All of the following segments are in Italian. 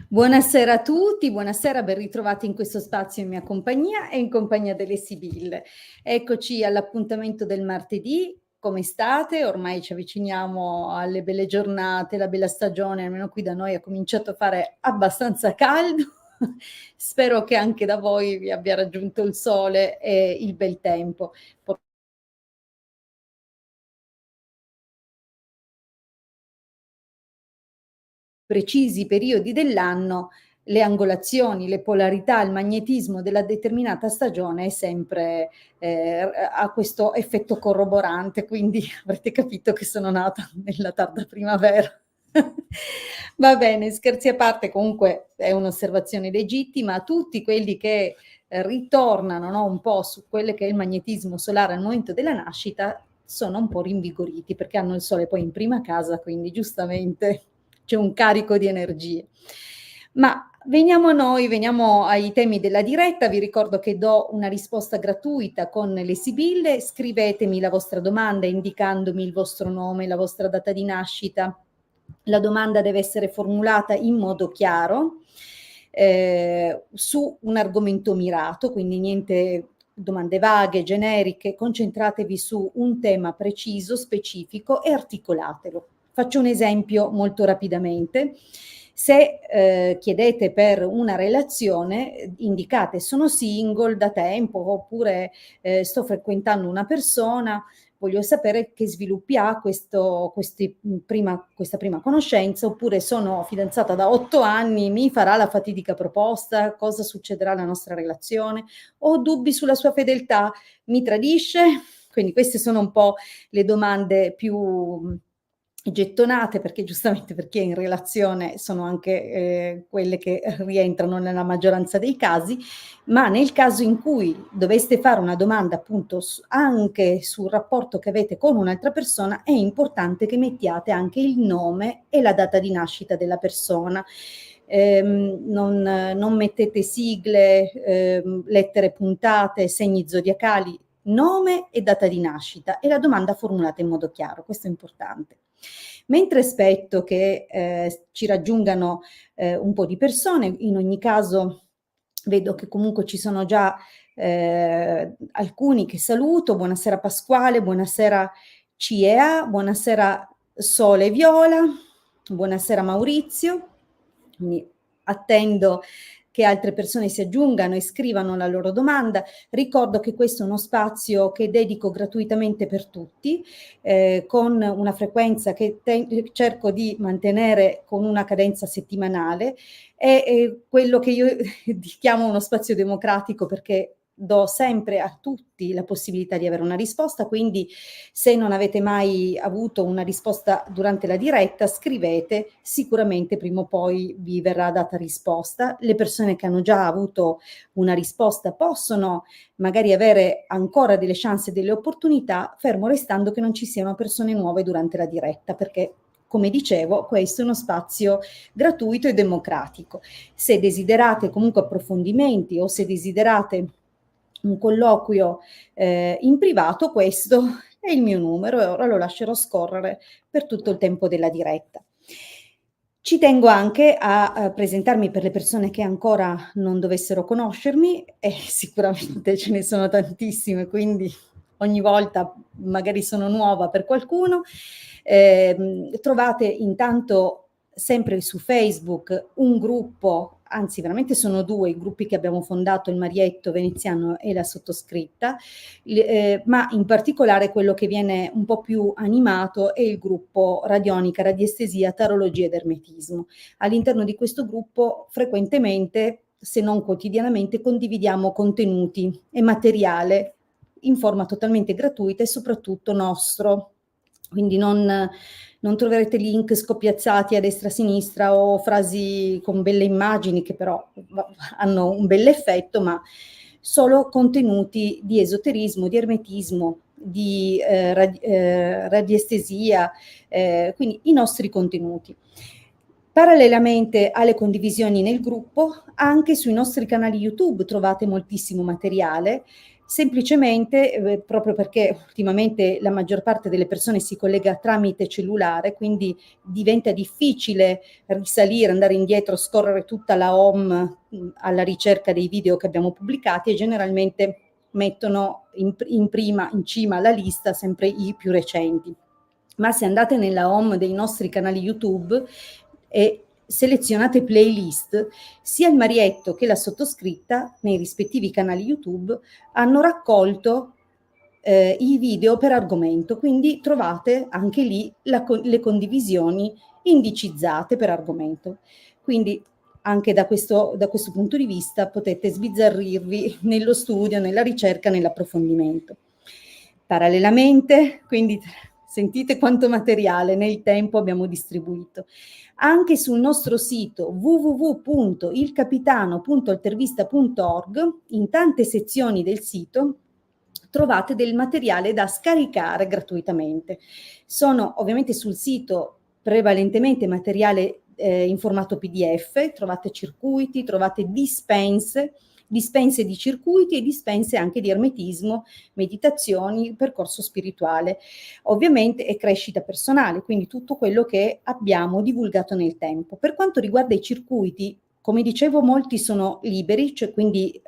Buonasera a tutti, buonasera, ben ritrovati in questo spazio in mia compagnia e in compagnia delle Sibille. Eccoci all'appuntamento del martedì. Come state? Ormai ci avviciniamo alle belle giornate, la bella stagione, almeno qui da noi ha cominciato a fare abbastanza caldo. Spero che anche da voi vi abbia raggiunto il sole e il bel tempo. Precisi periodi dell'anno, le angolazioni, le polarità, il magnetismo della determinata stagione è sempre ha questo effetto corroborante, quindi avrete capito che sono nata nella tarda primavera. Va bene, scherzi a parte, comunque è un'osservazione legittima. Tutti quelli che ritornano, no, un po' su quelle che è il magnetismo solare al momento della nascita sono un po' rinvigoriti perché hanno il sole poi in prima casa, quindi giustamente c'è un carico di energie. Ma veniamo a noi, veniamo ai temi della diretta. Vi ricordo che do una risposta gratuita con le Sibille. Scrivetemi la vostra domanda indicandomi il vostro nome, la vostra data di nascita. La domanda deve essere formulata in modo chiaro, su un argomento mirato, quindi niente domande vaghe, generiche, concentratevi su un tema preciso, specifico e articolatelo. Faccio un esempio molto rapidamente. Se chiedete per una relazione, indicate sono single da tempo oppure sto frequentando una persona, voglio sapere che sviluppi ha questa prima conoscenza, oppure sono fidanzata da 8 anni, mi farà la fatidica proposta, cosa succederà alla nostra relazione, ho dubbi sulla sua fedeltà, mi tradisce? Quindi queste sono un po' le domande più gettonate, perché giustamente per chi è in relazione sono anche quelle che rientrano nella maggioranza dei casi, ma nel caso in cui doveste fare una domanda appunto anche sul rapporto che avete con un'altra persona, è importante che mettiate anche il nome e la data di nascita della persona. Non mettete sigle, lettere puntate, segni zodiacali, nome e data di nascita e la domanda formulata in modo chiaro, questo è importante. Mentre aspetto che ci raggiungano un po' di persone, in ogni caso vedo che comunque ci sono già alcuni che saluto. Buonasera Pasquale, buonasera CEA, buonasera Sole Viola, buonasera Maurizio. Quindi attendo che altre persone si aggiungano e scrivano la loro domanda. Ricordo che questo è uno spazio che dedico gratuitamente per tutti, con una frequenza che cerco di mantenere con una cadenza settimanale. È quello che io chiamo uno spazio democratico, perché do sempre a tutti la possibilità di avere una risposta, quindi se non avete mai avuto una risposta durante la diretta, scrivete, sicuramente prima o poi vi verrà data risposta. Le persone che hanno già avuto una risposta possono magari avere ancora delle chance e delle opportunità, fermo restando che non ci siano persone nuove durante la diretta, perché come dicevo, questo è uno spazio gratuito e democratico. Se desiderate comunque approfondimenti o se desiderate un colloquio in privato, questo è il mio numero e ora lo lascerò scorrere per tutto il tempo della diretta. Ci tengo anche a presentarmi per le persone che ancora non dovessero conoscermi, e sicuramente ce ne sono tantissime, quindi ogni volta magari sono nuova per qualcuno. Trovate intanto sempre su Facebook un gruppo, anzi veramente sono 2 i gruppi che abbiamo fondato, il Marietto Veneziano e la sottoscritta, ma in particolare quello che viene un po' più animato è il gruppo Radionica, Radiestesia, Tarologia ed Ermetismo. All'interno di questo gruppo frequentemente, se non quotidianamente, condividiamo contenuti e materiale in forma totalmente gratuita e soprattutto nostro. Quindi non troverete link scoppiazzati a destra e a sinistra o frasi con belle immagini che però hanno un bell'effetto, ma solo contenuti di esoterismo, di ermetismo, di radiestesia, quindi i nostri contenuti. Parallelamente alle condivisioni nel gruppo, anche sui nostri canali YouTube trovate moltissimo materiale. semplicemente proprio perché ultimamente la maggior parte delle persone si collega tramite cellulare, quindi diventa difficile risalire, andare indietro, scorrere tutta la home alla ricerca dei video che abbiamo pubblicati, e generalmente mettono in cima alla lista sempre i più recenti. Ma se andate nella home dei nostri canali YouTube e selezionate playlist, sia il Marietto che la sottoscritta nei rispettivi canali YouTube hanno raccolto i video per argomento, quindi trovate anche lì le condivisioni indicizzate per argomento. Quindi anche da questo punto di vista potete sbizzarrirvi nello studio, nella ricerca, nell'approfondimento. Parallelamente, quindi sentite quanto materiale nel tempo abbiamo distribuito. Anche sul nostro sito www.ilcapitano.altervista.org, in tante sezioni del sito, trovate del materiale da scaricare gratuitamente. Sono ovviamente sul sito prevalentemente materiale in formato PDF, trovate circuiti, trovate dispense di circuiti e dispense anche di ermetismo, meditazioni, percorso spirituale, ovviamente, e crescita personale, quindi tutto quello che abbiamo divulgato nel tempo. Per quanto riguarda i circuiti, come dicevo, molti sono liberi, cioè quindi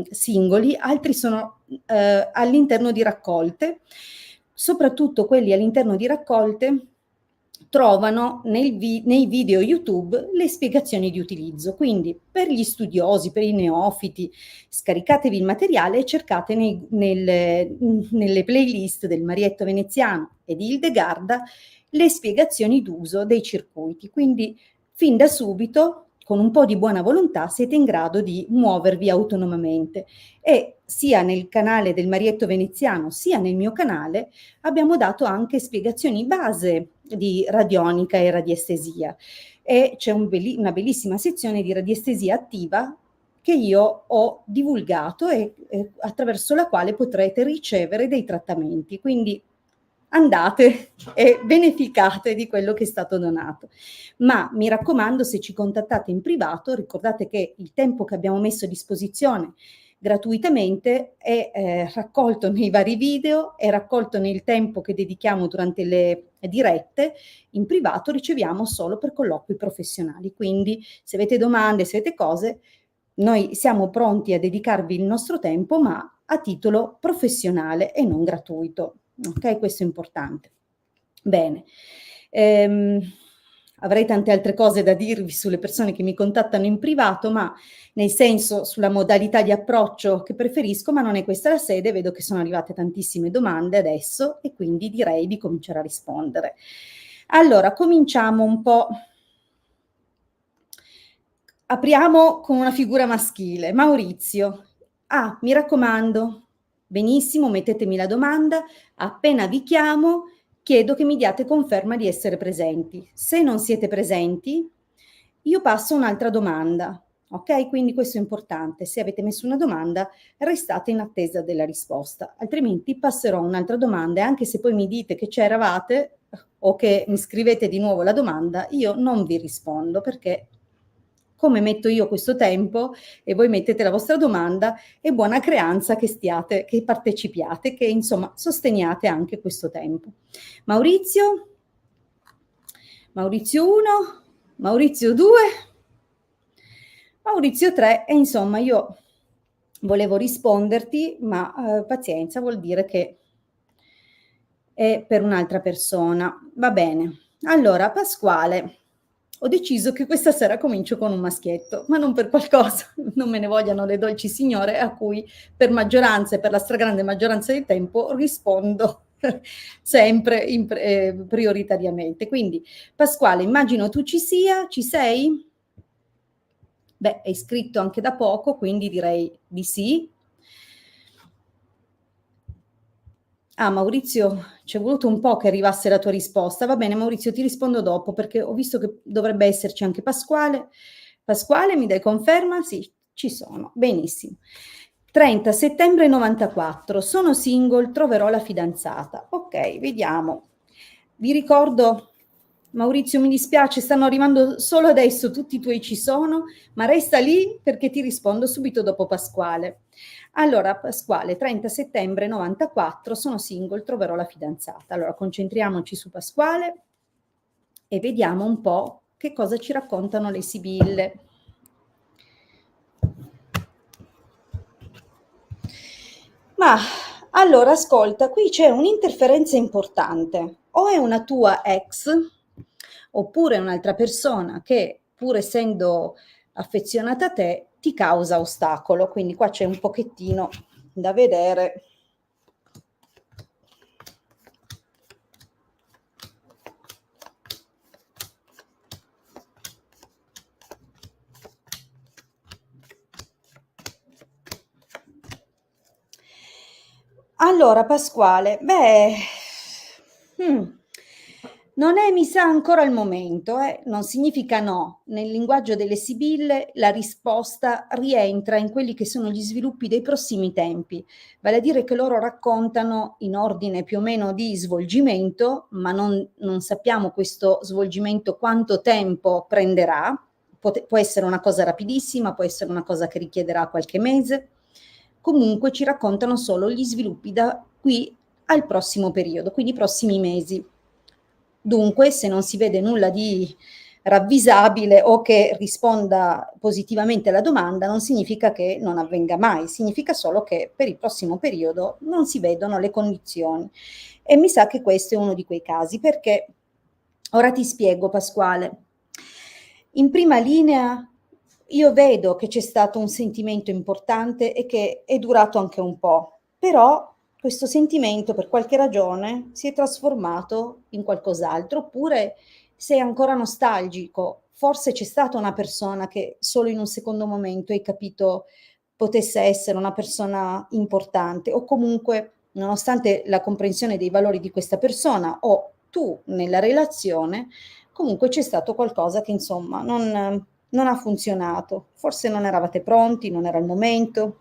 singoli, altri sono all'interno di raccolte. Soprattutto quelli all'interno di raccolte trovano nei video YouTube le spiegazioni di utilizzo. Quindi per gli studiosi, per i neofiti, scaricatevi il materiale e cercate nelle playlist del Marietto Veneziano e di Hildegarda le spiegazioni d'uso dei circuiti. Quindi fin da subito, con un po' di buona volontà, siete in grado di muovervi autonomamente. E sia nel canale del Marietto Veneziano sia nel mio canale abbiamo dato anche spiegazioni base di radionica e radiestesia, e c'è una bellissima sezione di radiestesia attiva che io ho divulgato e attraverso la quale potrete ricevere dei trattamenti. Quindi andate e beneficiate di quello che è stato donato. Ma mi raccomando, se ci contattate in privato, ricordate che il tempo che abbiamo messo a disposizione gratuitamente è raccolto nei vari video, è raccolto nel tempo che dedichiamo durante le dirette. In privato riceviamo solo per colloqui professionali, quindi se avete domande, se avete cose, noi siamo pronti a dedicarvi il nostro tempo, ma a titolo professionale e non gratuito. Ok, questo è importante. Bene. Avrei tante altre cose da dirvi sulle persone che mi contattano in privato, ma nel senso sulla modalità di approccio che preferisco, ma non è questa la sede. Vedo che sono arrivate tantissime domande adesso e quindi direi di cominciare a rispondere. Allora, cominciamo un po'. Apriamo con una figura maschile. Maurizio. Mi raccomando, benissimo, mettetemi la domanda. Appena vi chiamo, chiedo che mi diate conferma di essere presenti. Se non siete presenti, io passo un'altra domanda. Ok? Quindi questo è importante. Se avete messo una domanda, restate in attesa della risposta. Altrimenti passerò un'altra domanda, e anche se poi mi dite che c'eravate o che mi scrivete di nuovo la domanda, io non vi rispondo, perché come metto io questo tempo e voi mettete la vostra domanda, è buona creanza che partecipiate, che insomma sosteniate anche questo tempo. Maurizio 1, Maurizio 2, Maurizio 3, e insomma io volevo risponderti, ma pazienza, vuol dire che è per un'altra persona. Va bene. Allora, Pasquale, ho deciso che questa sera comincio con un maschietto, ma non per qualcosa, non me ne vogliano le dolci signore, a cui per maggioranza e per la stragrande maggioranza del tempo rispondo sempre prioritariamente. Quindi, Pasquale, immagino tu ci sei? Beh, è iscritto anche da poco, quindi direi di sì. Maurizio, ci è voluto un po' che arrivasse la tua risposta. Va bene, Maurizio, ti rispondo dopo, perché ho visto che dovrebbe esserci anche Pasquale. Pasquale, mi dai conferma? Sì, ci sono. Benissimo. 30 settembre 94. Sono single, troverò la fidanzata. Ok, vediamo. Vi ricordo Maurizio, mi dispiace, stanno arrivando solo adesso tutti i tuoi ci sono, ma resta lì perché ti rispondo subito dopo Pasquale. Allora, Pasquale, 30 settembre 94, sono single, troverò la fidanzata. Allora, concentriamoci su Pasquale e vediamo un po' che cosa ci raccontano le sibille. Ma allora, ascolta, qui c'è un'interferenza importante. O è una tua ex, oppure un'altra persona che, pur essendo affezionata a te, ti causa ostacolo. Quindi qua c'è un pochettino da vedere. Allora, Pasquale, beh, mm, non è, mi sa, ancora il momento, non significa no. Nel linguaggio delle sibille la risposta rientra in quelli che sono gli sviluppi dei prossimi tempi, vale a dire che loro raccontano in ordine più o meno di svolgimento, ma non sappiamo questo svolgimento quanto tempo prenderà. Può essere una cosa rapidissima, può essere una cosa che richiederà qualche mese. Comunque ci raccontano solo gli sviluppi da qui al prossimo periodo, quindi i prossimi mesi. Dunque, se non si vede nulla di ravvisabile o che risponda positivamente alla domanda, non significa che non avvenga mai, significa solo che per il prossimo periodo non si vedono le condizioni. E mi sa che questo è uno di quei casi, perché ora ti spiego, Pasquale. In prima linea io vedo che c'è stato un sentimento importante e che è durato anche un po', però questo sentimento per qualche ragione si è trasformato in qualcos'altro, oppure sei ancora nostalgico. Forse c'è stata una persona che solo in un secondo momento hai capito potesse essere una persona importante, o comunque, nonostante la comprensione dei valori di questa persona o tu nella relazione, comunque c'è stato qualcosa che insomma non ha funzionato. Forse non eravate pronti, non era il momento,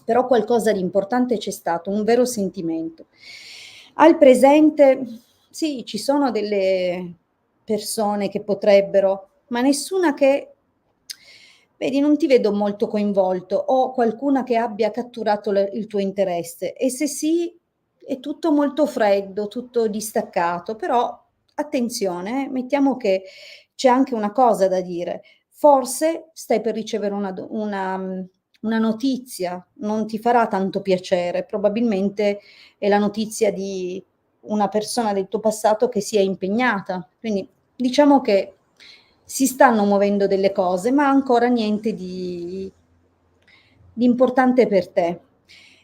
però qualcosa di importante c'è stato, un vero sentimento. Al presente, sì, ci sono delle persone che potrebbero, ma nessuna che, vedi, non ti vedo molto coinvolto, o qualcuna che abbia catturato il tuo interesse. E se sì, è tutto molto freddo, tutto distaccato, però attenzione, mettiamo che c'è anche una cosa da dire. Forse stai per ricevere una notizia, non ti farà tanto piacere, probabilmente è la notizia di una persona del tuo passato che si è impegnata. Quindi diciamo che si stanno muovendo delle cose, ma ancora niente di importante per te.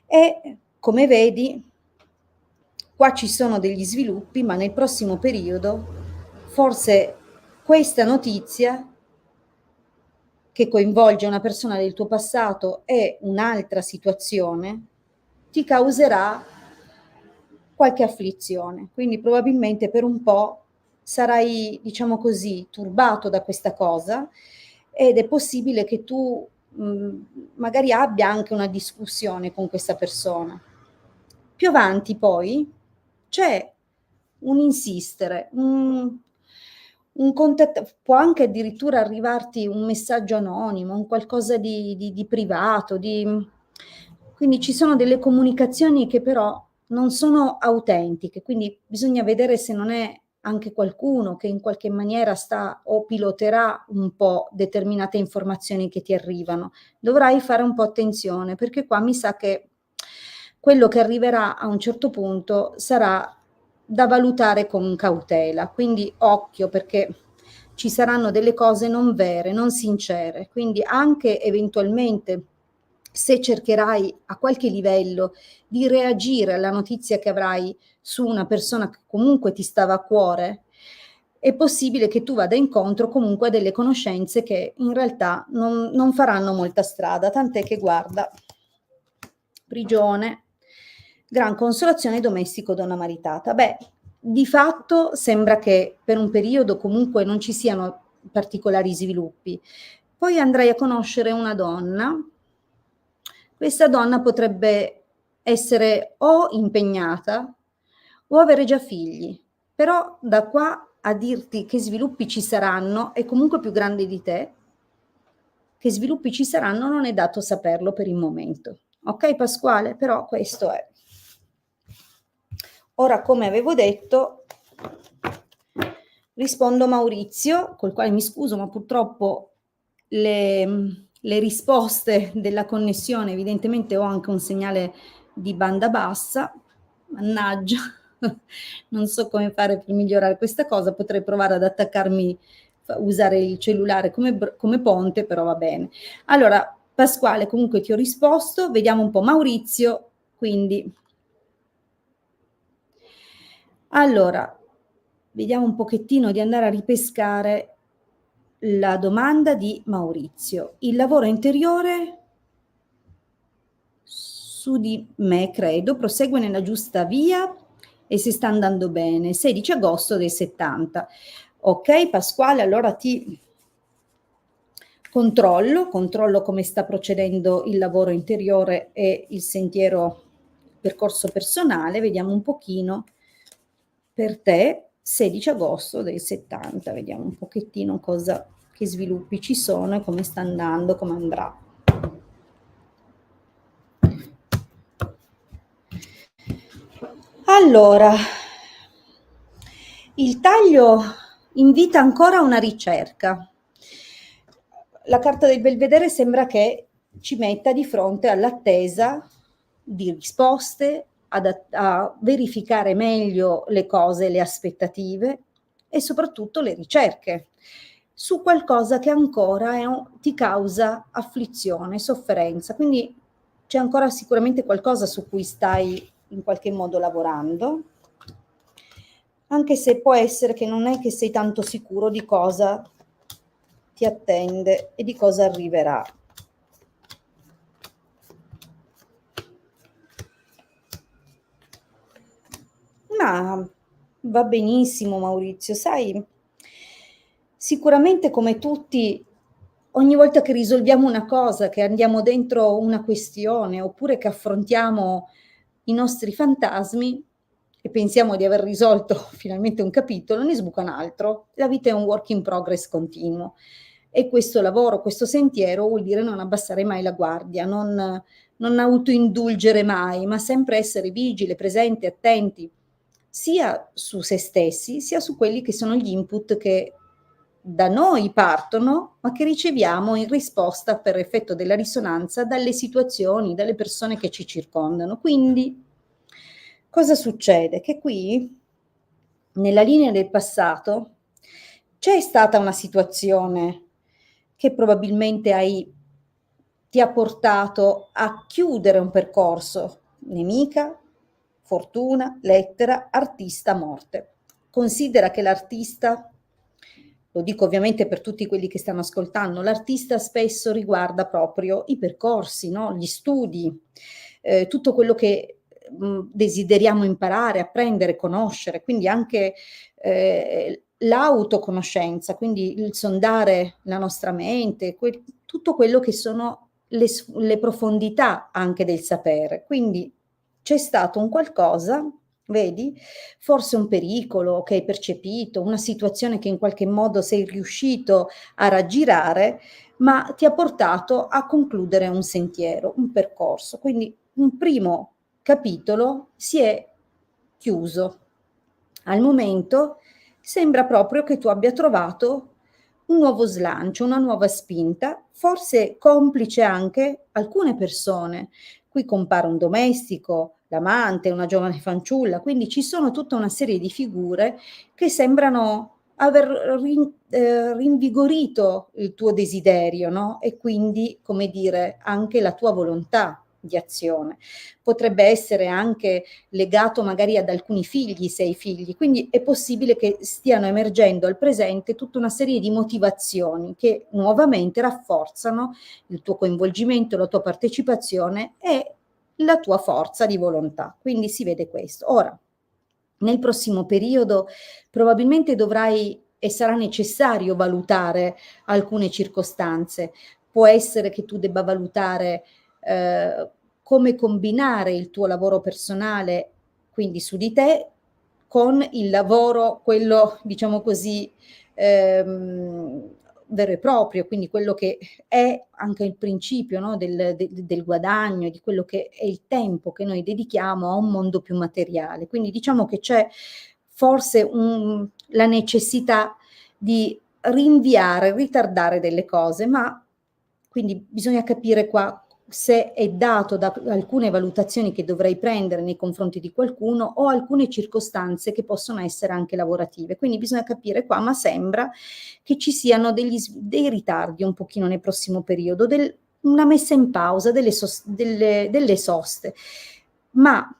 E come vedi, qua ci sono degli sviluppi, ma nel prossimo periodo forse questa notizia che coinvolge una persona del tuo passato e un'altra situazione ti causerà qualche afflizione. Quindi probabilmente per un po' sarai, diciamo così, turbato da questa cosa, ed è possibile che tu magari abbia anche una discussione con questa persona. Più avanti poi c'è un insistere, un contatto, può anche addirittura arrivarti un messaggio anonimo, un qualcosa di privato, quindi ci sono delle comunicazioni che però non sono autentiche, quindi bisogna vedere se non è anche qualcuno che in qualche maniera sta o piloterà un po' determinate informazioni che ti arrivano. Dovrai fare un po' attenzione, perché qua mi sa che quello che arriverà a un certo punto sarà da valutare con cautela, quindi occhio, perché ci saranno delle cose non vere, non sincere, quindi anche eventualmente se cercherai a qualche livello di reagire alla notizia che avrai su una persona che comunque ti stava a cuore, è possibile che tu vada incontro comunque a delle conoscenze che in realtà non faranno molta strada, tant'è che guarda, prigione, gran consolazione domestico donna maritata. Beh, di fatto sembra che per un periodo comunque non ci siano particolari sviluppi. Poi andrai a conoscere una donna. Questa donna potrebbe essere o impegnata o avere già figli, però da qua a dirti che sviluppi ci saranno, è comunque più grande di te. Che sviluppi ci saranno non è dato saperlo per il momento. Ok Pasquale? Però questo è. Ora, come avevo detto, rispondo Maurizio, col quale mi scuso, ma purtroppo le risposte della connessione, evidentemente ho anche un segnale di banda bassa, mannaggia, non so come fare per migliorare questa cosa, potrei provare ad attaccarmi, usare il cellulare come ponte, però va bene. Allora, Pasquale, comunque ti ho risposto, vediamo un po' Maurizio, quindi... Allora, vediamo un pochettino di andare a ripescare la domanda di Maurizio. Il lavoro interiore su di me, credo, prosegue nella giusta via e si sta andando bene. 16 agosto del 70. Ok, Pasquale, allora ti controllo come sta procedendo il lavoro interiore e il sentiero percorso personale. Vediamo un pochino per te, 16 agosto del 70. Vediamo un pochettino cosa, che sviluppi ci sono e come sta andando, come andrà. Allora, il taglio invita ancora a una ricerca. La carta del Belvedere sembra che ci metta di fronte all'attesa di risposte, a verificare meglio le cose, le aspettative e soprattutto le ricerche su qualcosa che ancora ti causa afflizione, sofferenza. Quindi c'è ancora sicuramente qualcosa su cui stai in qualche modo lavorando, anche se può essere che non è che sei tanto sicuro di cosa ti attende e di cosa arriverà. Ma va benissimo Maurizio, sai, sicuramente come tutti, ogni volta che risolviamo una cosa, che andiamo dentro una questione, oppure che affrontiamo i nostri fantasmi e pensiamo di aver risolto finalmente un capitolo, ne sbuca un altro. La vita è un work in progress continuo e questo lavoro, questo sentiero vuol dire non abbassare mai la guardia, non autoindulgere mai, ma sempre essere vigili, presenti, attenti, sia su se stessi, sia su quelli che sono gli input che da noi partono, ma che riceviamo in risposta per effetto della risonanza dalle situazioni, dalle persone che ci circondano. Quindi, cosa succede? Che qui, nella linea del passato, c'è stata una situazione che probabilmente ti ha portato a chiudere un percorso, nemica, fortuna, lettera, artista, morte. Considera che l'artista, lo dico ovviamente per tutti quelli che stanno ascoltando, l'artista spesso riguarda proprio i percorsi, no? Gli studi, tutto quello che desideriamo imparare, apprendere, conoscere, quindi anche l'autoconoscenza, quindi il sondare la nostra mente, tutto quello che sono le profondità anche del sapere. Quindi c'è stato un qualcosa, vedi, forse un pericolo che hai percepito, una situazione che in qualche modo sei riuscito a raggirare, ma ti ha portato a concludere un sentiero, un percorso. Quindi un primo capitolo si è chiuso. Al momento sembra proprio che tu abbia trovato un nuovo slancio, una nuova spinta, forse complice anche alcune persone. Qui compare un domestico, l'amante, una giovane fanciulla, quindi ci sono tutta una serie di figure che sembrano aver rinvigorito il tuo desiderio, no? E quindi, come dire, anche la tua volontà di azione. Potrebbe essere anche legato magari ad alcuni figli, se hai figli, quindi è possibile che stiano emergendo al presente tutta una serie di motivazioni che nuovamente rafforzano il tuo coinvolgimento, la tua partecipazione e la tua forza di volontà. Quindi si vede questo. Ora, nel prossimo periodo probabilmente dovrai e sarà necessario valutare alcune circostanze. Può essere che tu debba valutare come combinare il tuo lavoro personale, quindi su di te, con il lavoro, quello diciamo così, vero e proprio, quindi quello che è anche il principio, no, del guadagno, di quello che è il tempo che noi dedichiamo a un mondo più materiale. Quindi diciamo che c'è forse la necessità di rinviare, ritardare delle cose, ma quindi bisogna capire qua se è dato da alcune valutazioni che dovrei prendere nei confronti di qualcuno o alcune circostanze che possono essere anche lavorative. Quindi bisogna capire qua, ma sembra che ci siano dei ritardi un pochino nel prossimo periodo, una messa in pausa, delle soste, ma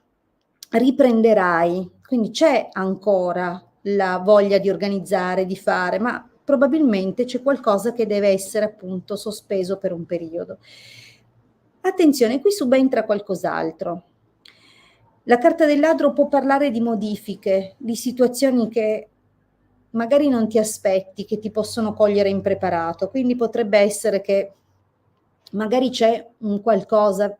riprenderai, quindi c'è ancora la voglia di organizzare, di fare, ma probabilmente c'è qualcosa che deve essere appunto sospeso per un periodo. Attenzione, qui subentra qualcos'altro. La carta del ladro può parlare di modifiche, di situazioni che magari non ti aspetti, che ti possono cogliere impreparato, quindi potrebbe essere che magari c'è un qualcosa,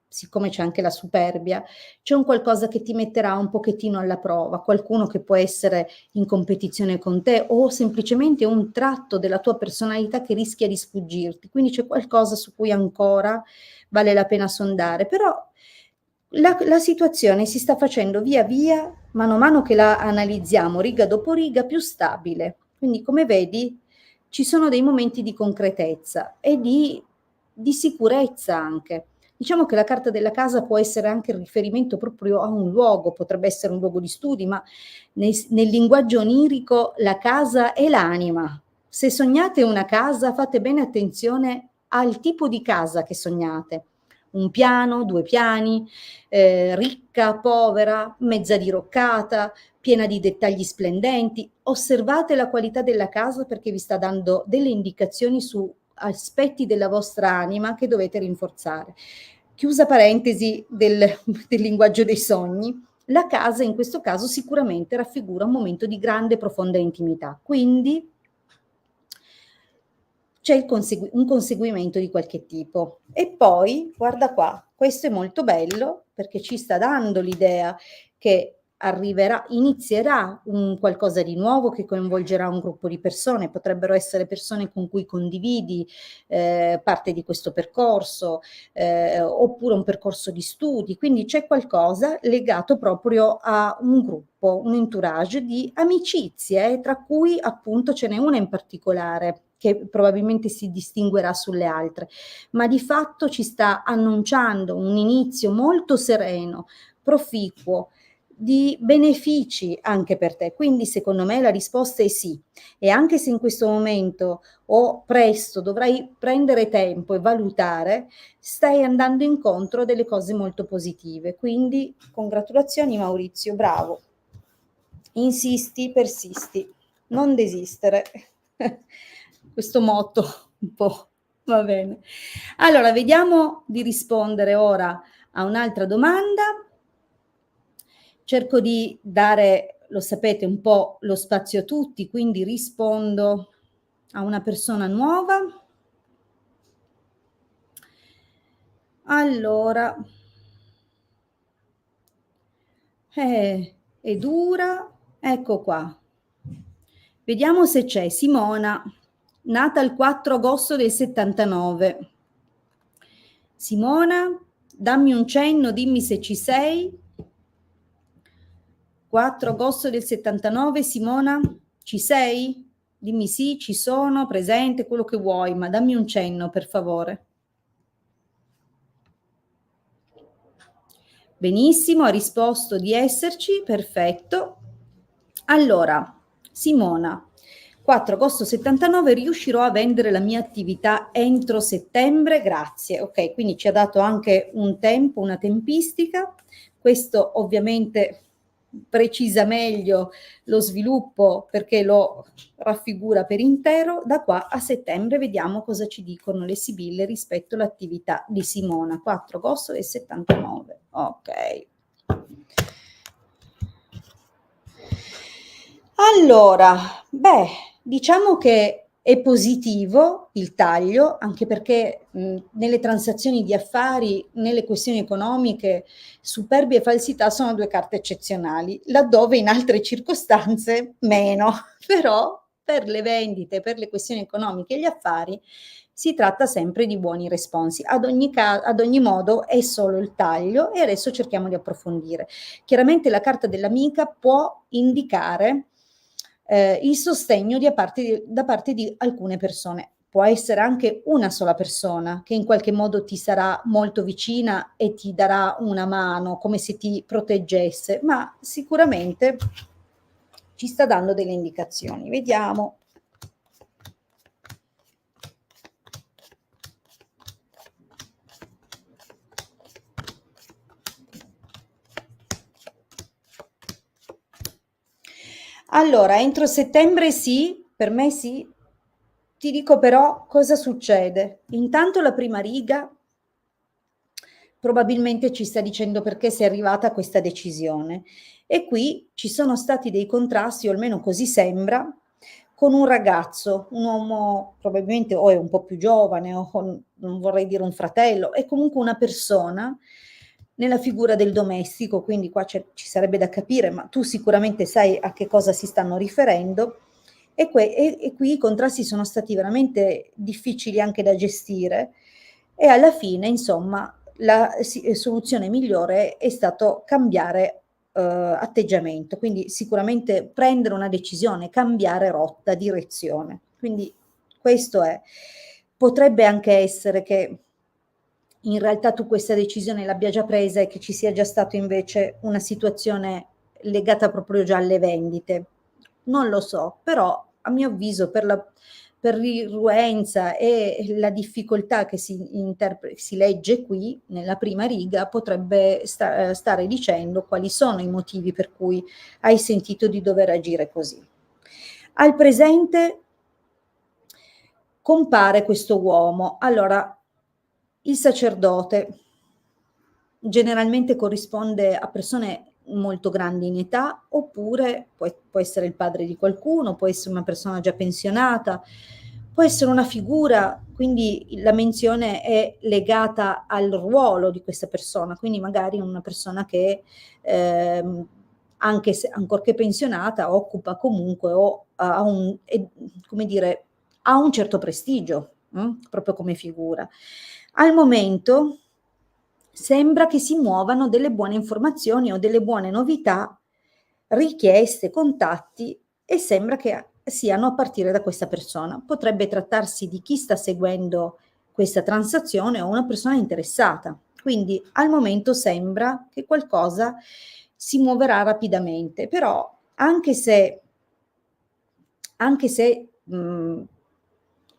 siccome c'è anche la superbia, c'è un qualcosa che ti metterà un pochettino alla prova, qualcuno che può essere in competizione con te o semplicemente un tratto della tua personalità che rischia di sfuggirti, quindi c'è qualcosa su cui ancora vale la pena sondare, però la situazione si sta facendo via via, mano a mano che la analizziamo riga dopo riga, più stabile. Quindi come vedi ci sono dei momenti di concretezza e di sicurezza anche. Diciamo che la carta della casa può essere anche il riferimento proprio a un luogo, potrebbe essere un luogo di studi, ma nel linguaggio onirico la casa è l'anima. Se sognate una casa, fate bene attenzione al tipo di casa che sognate. Un piano, 2 piani, ricca, povera, mezza diroccata, piena di dettagli splendenti. Osservate la qualità della casa perché vi sta dando delle indicazioni su aspetti della vostra anima che dovete rinforzare. Chiusa parentesi del linguaggio dei sogni, la casa in questo caso sicuramente raffigura un momento di grande e profonda intimità, quindi c'è un conseguimento di qualche tipo. E poi, guarda qua, questo è molto bello perché ci sta dando l'idea che inizierà un qualcosa di nuovo che coinvolgerà un gruppo di persone, potrebbero essere persone con cui condividi parte di questo percorso, oppure un percorso di studi, quindi c'è qualcosa legato proprio a un gruppo, un entourage di amicizie, tra cui appunto ce n'è una in particolare che probabilmente si distinguerà sulle altre, ma di fatto ci sta annunciando un inizio molto sereno, proficuo, di benefici anche per te. Quindi secondo me la risposta è sì. E anche se in questo momento o presto dovrai prendere tempo e valutare, stai andando incontro a delle cose molto positive. Quindi congratulazioni Maurizio, bravo. Insisti, persisti, non desistere. Questo motto un po', va bene. Allora, vediamo di rispondere ora a un'altra domanda. Cerco di dare, lo sapete, un po' lo spazio a tutti, quindi rispondo a una persona nuova. Allora, è dura, ecco qua. Vediamo se c'è Simona, nata il 4 agosto del 79. Simona, dammi un cenno, dimmi se ci sei. 4 agosto del 79, Simona, ci sei? Dimmi sì, ci sono, presente, quello che vuoi, ma dammi un cenno, per favore. Benissimo, ha risposto di esserci, perfetto. Allora, Simona, 4 agosto 79, riuscirò a vendere la mia attività entro settembre? Grazie. Ok, quindi ci ha dato anche un tempo, una tempistica. Questo ovviamente precisa meglio lo sviluppo perché lo raffigura per intero. Da qua a settembre vediamo cosa ci dicono le sibille rispetto all'attività di Simona. 4 agosto del 79. Ok. Allora, beh, diciamo che È positivo il taglio, anche perché nelle transazioni di affari, nelle questioni economiche, superbia e falsità sono due carte eccezionali, laddove in altre circostanze meno. Però per le vendite, per le questioni economiche e gli affari si tratta sempre di buoni responsi. Ad ogni modo è solo il taglio e adesso cerchiamo di approfondire. Chiaramente la carta dell'amica può indicare il sostegno da parte di alcune persone. Può essere anche una sola persona che in qualche modo ti sarà molto vicina e ti darà una mano, come se ti proteggesse, ma sicuramente ci sta dando delle indicazioni. Vediamo. Allora, entro settembre sì, per me sì. Ti dico però cosa succede. Intanto la prima riga probabilmente ci sta dicendo perché sei arrivata a questa decisione. E qui ci sono stati dei contrasti, o almeno così sembra, con un ragazzo, un uomo probabilmente o è un po' più giovane, o non vorrei dire un fratello, è comunque una persona nella figura del domestico, quindi qua ci sarebbe da capire, ma tu sicuramente sai a che cosa si stanno riferendo. E qui i contrasti sono stati veramente difficili anche da gestire e alla fine, insomma, la soluzione migliore è stato cambiare atteggiamento, quindi sicuramente prendere una decisione, cambiare rotta, direzione. Quindi questo è. Potrebbe anche essere che in realtà tu questa decisione l'abbia già presa e che ci sia già stato invece una situazione legata proprio già alle vendite. Non lo so, però a mio avviso per l'irruenza e la difficoltà che si legge qui nella prima riga potrebbe stare dicendo quali sono i motivi per cui hai sentito di dover agire così. Al presente compare questo uomo. Allora, il sacerdote generalmente corrisponde a persone molto grandi in età, oppure può essere il padre di qualcuno, può essere una persona già pensionata, può essere una figura, quindi la menzione è legata al ruolo di questa persona, quindi magari una persona che anche se ancorché pensionata occupa comunque o ha come dire, ha un certo prestigio, proprio come figura. Al momento sembra che si muovano delle buone informazioni o delle buone novità, richieste, contatti e sembra che siano a partire da questa persona. Potrebbe trattarsi di chi sta seguendo questa transazione o una persona interessata. Quindi al momento sembra che qualcosa si muoverà rapidamente, però anche se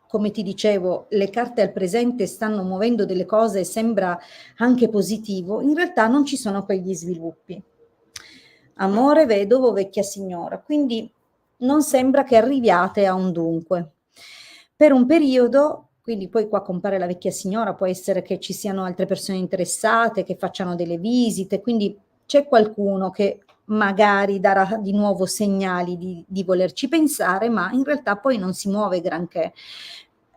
come ti dicevo, le carte al presente stanno muovendo delle cose e sembra anche positivo, in realtà non ci sono quegli sviluppi. Amore, vedovo, vecchia signora, quindi non sembra che arriviate a un dunque. Per un periodo, quindi poi qua compare la vecchia signora, può essere che ci siano altre persone interessate, che facciano delle visite, quindi c'è qualcuno che magari darà di nuovo segnali di volerci pensare, ma in realtà poi non si muove granché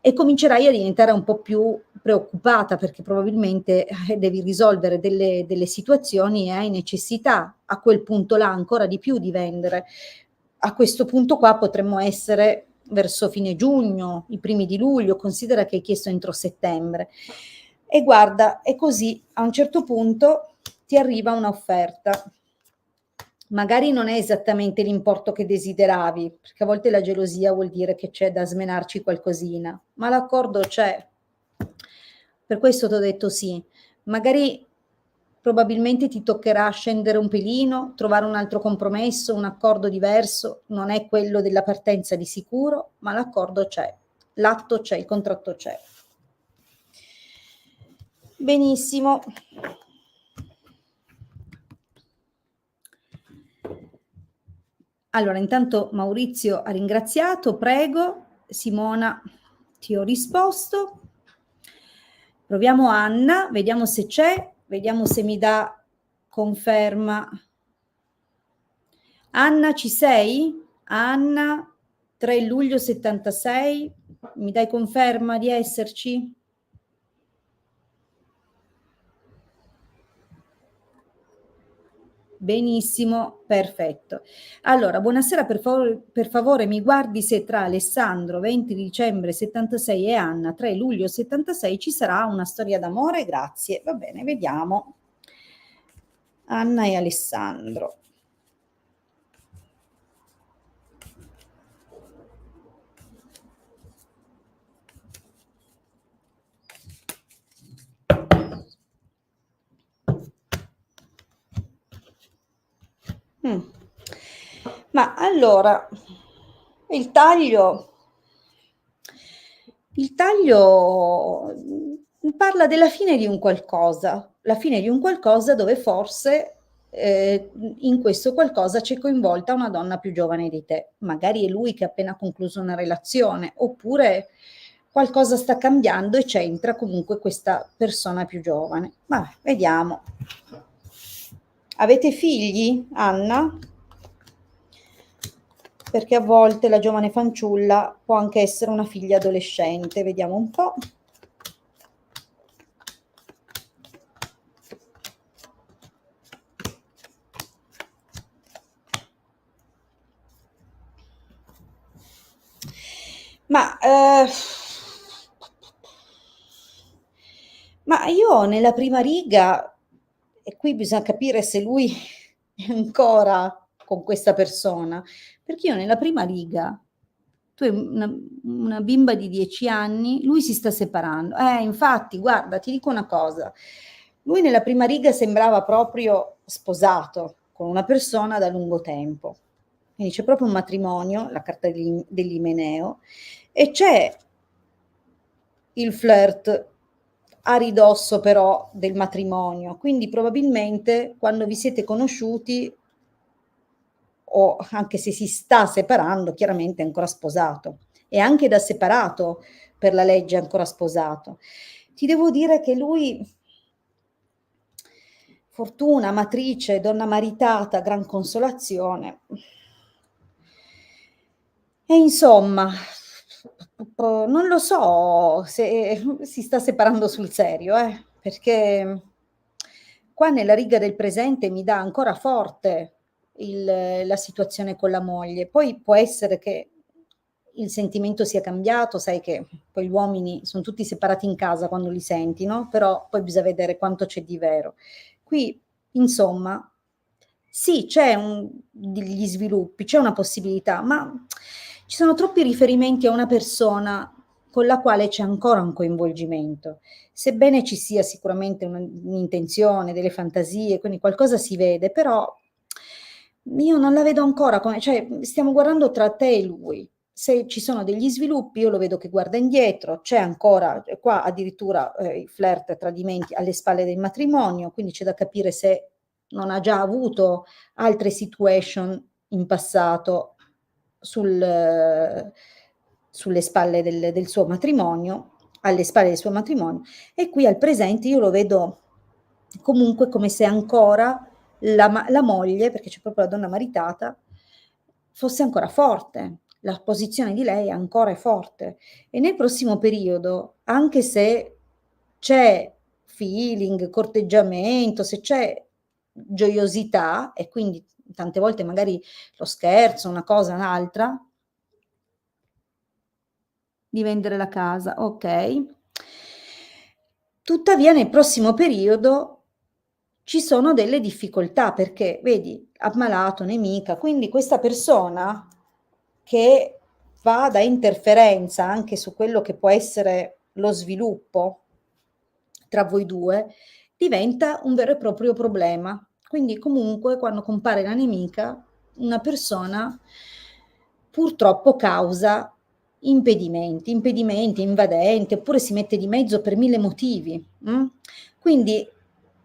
e comincerai a diventare un po' più preoccupata perché probabilmente devi risolvere delle situazioni e hai necessità a quel punto là ancora di più di vendere. A questo punto qua potremmo essere verso fine giugno, i primi di luglio, considera che hai chiesto entro settembre. E guarda, è così, a un certo punto ti arriva un'offerta. Magari non è esattamente l'importo che desideravi, perché a volte la gelosia vuol dire che c'è da smenarci qualcosina, ma l'accordo c'è. Per questo ti ho detto sì. Magari probabilmente ti toccherà scendere un pelino, trovare un altro compromesso, un accordo diverso, non è quello della partenza di sicuro, ma l'accordo c'è, l'atto c'è, il contratto c'è. Benissimo. Allora, intanto Maurizio ha ringraziato, prego. Simona, ti ho risposto. Proviamo Anna, vediamo se c'è, vediamo se mi dà conferma. Anna, ci sei? Anna, 3 luglio 76, mi dai conferma di esserci? Benissimo, perfetto. Allora, buonasera, per favore mi guardi se tra Alessandro, 20 dicembre 76 e Anna, 3 luglio 76 ci sarà una storia d'amore? Grazie. Va bene, vediamo. Anna e Alessandro. Ma allora, il taglio parla della fine di un qualcosa, la fine di un qualcosa dove forse in questo qualcosa c'è coinvolta una donna più giovane di te, magari è lui che ha appena concluso una relazione, oppure qualcosa sta cambiando e c'entra comunque questa persona più giovane. Vabbè, vediamo. Avete figli, Anna? Perché a volte la giovane fanciulla può anche essere una figlia adolescente. Vediamo un po'. Ma io nella prima riga, e qui bisogna capire se lui è ancora con questa persona, perché io nella prima riga, tu hai una bimba di 10 anni, lui si sta separando. Infatti, guarda, ti dico una cosa, lui nella prima riga sembrava proprio sposato con una persona da lungo tempo. Quindi c'è proprio un matrimonio, la carta dell'Imeneo, e c'è il flirt a ridosso però del matrimonio, quindi probabilmente quando vi siete conosciuti o anche se si sta separando, chiaramente è ancora sposato e anche da separato per la legge è ancora sposato. Ti devo dire che lui, fortuna, matrice, donna maritata, gran consolazione. E insomma, non lo so se si sta separando sul serio, perché qua nella riga del presente mi dà ancora forte la situazione con la moglie. Poi può essere che il sentimento sia cambiato, sai che poi gli uomini sono tutti separati in casa quando li senti, no? Però poi bisogna vedere quanto c'è di vero. Qui, insomma, sì, degli sviluppi, c'è una possibilità, ma ci sono troppi riferimenti a una persona con la quale c'è ancora un coinvolgimento. Sebbene ci sia sicuramente un'intenzione, delle fantasie, quindi qualcosa si vede, però io non la vedo ancora come, cioè stiamo guardando tra te e lui. Se ci sono degli sviluppi, io lo vedo che guarda indietro, c'è ancora, qua addirittura i flirt, tradimenti alle spalle del matrimonio, quindi c'è da capire se non ha già avuto altre situation in passato sulle spalle del suo matrimonio, alle spalle del suo matrimonio, e qui al presente io lo vedo comunque come se ancora la moglie, perché c'è proprio la donna maritata, fosse ancora forte, la posizione di lei ancora è forte e nel prossimo periodo, anche se c'è feeling, corteggiamento, se c'è gioiosità e quindi tante volte magari lo scherzo, una cosa, un'altra, di vendere la casa, ok. Tuttavia nel prossimo periodo ci sono delle difficoltà perché, vedi, ammalato, nemica, quindi questa persona che va da interferenza anche su quello che può essere lo sviluppo tra voi due, diventa un vero e proprio problema. Quindi comunque quando compare la nemica, una persona purtroppo causa impedimenti, invadenti, oppure si mette di mezzo per 1000 motivi. Quindi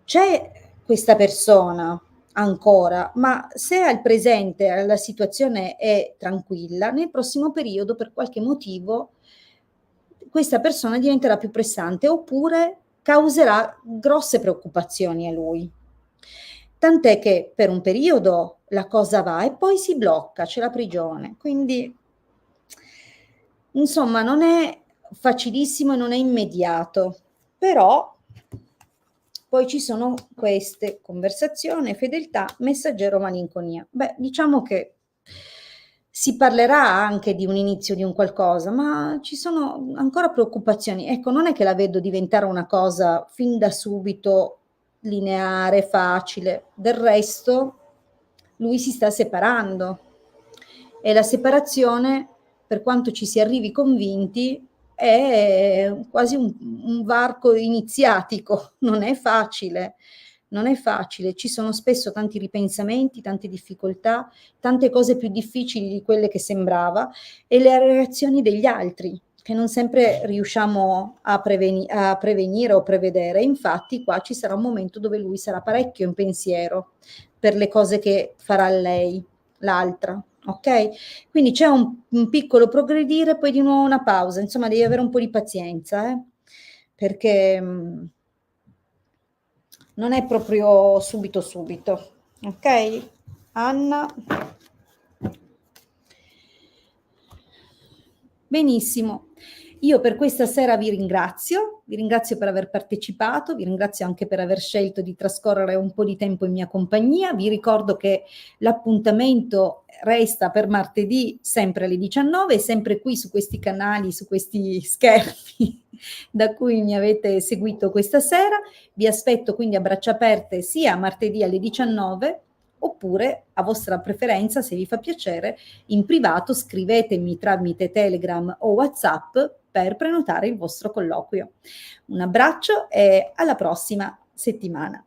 c'è questa persona ancora, ma se al presente la situazione è tranquilla, nel prossimo periodo per qualche motivo questa persona diventerà più pressante oppure causerà grosse preoccupazioni a lui. Tant'è che per un periodo la cosa va e poi si blocca, c'è la prigione. Quindi Insomma, non è facilissimo e non è immediato, però poi ci sono queste: conversazione, fedeltà, messaggero, malinconia. Beh, diciamo che si parlerà anche di un inizio di un qualcosa, ma ci sono ancora preoccupazioni. Ecco, non è che la vedo diventare una cosa fin da subito lineare, facile. Del resto, lui si sta separando e la separazione, per quanto ci si arrivi convinti, è quasi un varco iniziatico, non è facile, non è facile, ci sono spesso tanti ripensamenti, tante difficoltà, tante cose più difficili di quelle che sembrava, e le reazioni degli altri, che non sempre riusciamo a prevenire o prevedere. Infatti qua ci sarà un momento dove lui sarà parecchio in pensiero per le cose che farà lei, l'altra, ok? Quindi c'è un piccolo progredire, poi di nuovo una pausa, insomma devi avere un po' di pazienza, perché non è proprio subito subito, ok? Anna? Benissimo. Io per questa sera vi ringrazio per aver partecipato, vi ringrazio anche per aver scelto di trascorrere un po' di tempo in mia compagnia. Vi ricordo che l'appuntamento resta per martedì sempre alle 19, sempre qui su questi canali, su questi schermi da cui mi avete seguito questa sera. Vi aspetto quindi a braccia aperte sia martedì alle 19, oppure a vostra preferenza, se vi fa piacere, in privato scrivetemi tramite Telegram o WhatsApp per prenotare il vostro colloquio. Un abbraccio e alla prossima settimana.